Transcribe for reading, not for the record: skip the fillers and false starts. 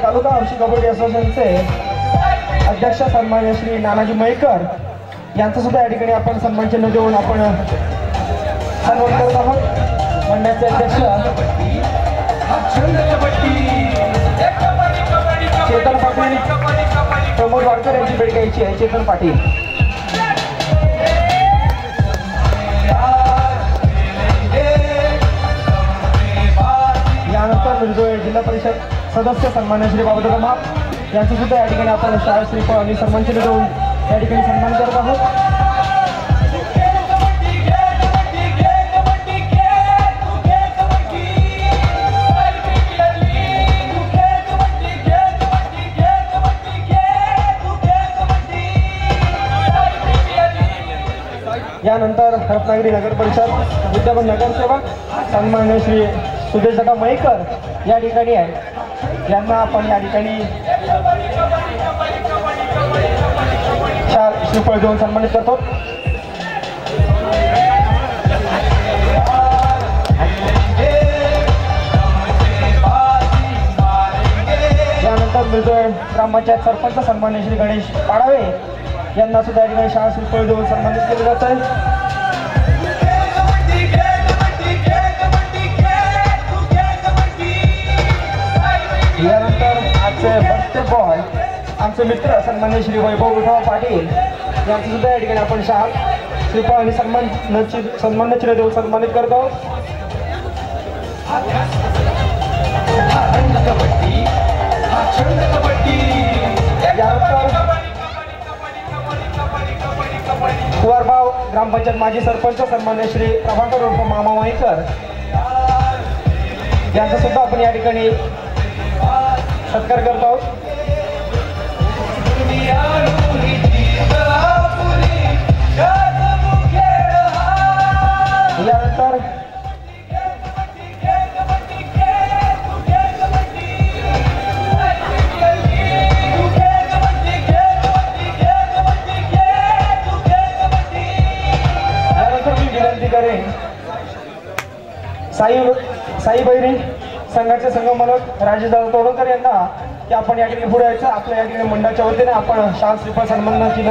तालुका हौशी कबड्डी असोसिएशनचे अध्यक्ष सन्माननीय श्री नानाजी मयेकर यांचं सुद्धा या ठिकाणी आपण सन्मान चिन्ह देऊन आपण सन्मान करत आहोत। मंडळाचे अध्यक्ष चेतन पाटील, प्रमोद वाडकर यांची भेट घ्यायची आहे। चेतन पाटील यानंतर मिरजोळे जिल्हा परिषद सदस्य सन्माननीय श्री बाबूदादा महाप यांचं सुद्धा या ठिकाणी आपण शाळा श्रीफळ आणि सन्मान चिन्ह देऊन या ठिकाणी सन्मान करत आहोत। यानंतर रत्नागिरी नगर परिषद विद्यमान नगरसेवक सन्माननीय श्री सुदेशदादा मयेकर या ठिकाणी आहे। यांना आपण या ठिकाणी श्रीफळ देऊन सन्मानित करतो। यानंतर मिरजोळे ग्रामपंचायत सरपंच सन्माननीय श्री गणेश पाडावे यांना सुद्धा या ठिकाणी शाळा श्रीफळ देऊन सन्मानित केले जात आहे। यानंतर आजचे बर्थडे बॉय आमचे मित्र सन्माननीय श्री वैभव विठोबा पाटील यांचं सुद्धा या ठिकाणी आपण शाळा श्रीफळ आणि सन्मान चिन्ह देऊन सन्मानित करत आहोत। कुवारबाव ग्रामपंचायत माजी सरपंच सन्माननीय श्री प्रभाकर उर्फ मामा मयेकर यांचा सुद्धा आपण या ठिकाणी सत्कार करत आहोत। यानंतर मी विनंती करेन साई बैरी संघाचे संघमालक राजेशदादा तोडकर यांना की आपण या ठिकाणी पुढे यायचं। आपल्या या ठिकाणी मंडळाच्या वतीने आपण शाळा श्रीफळ सन्मान चिन्ह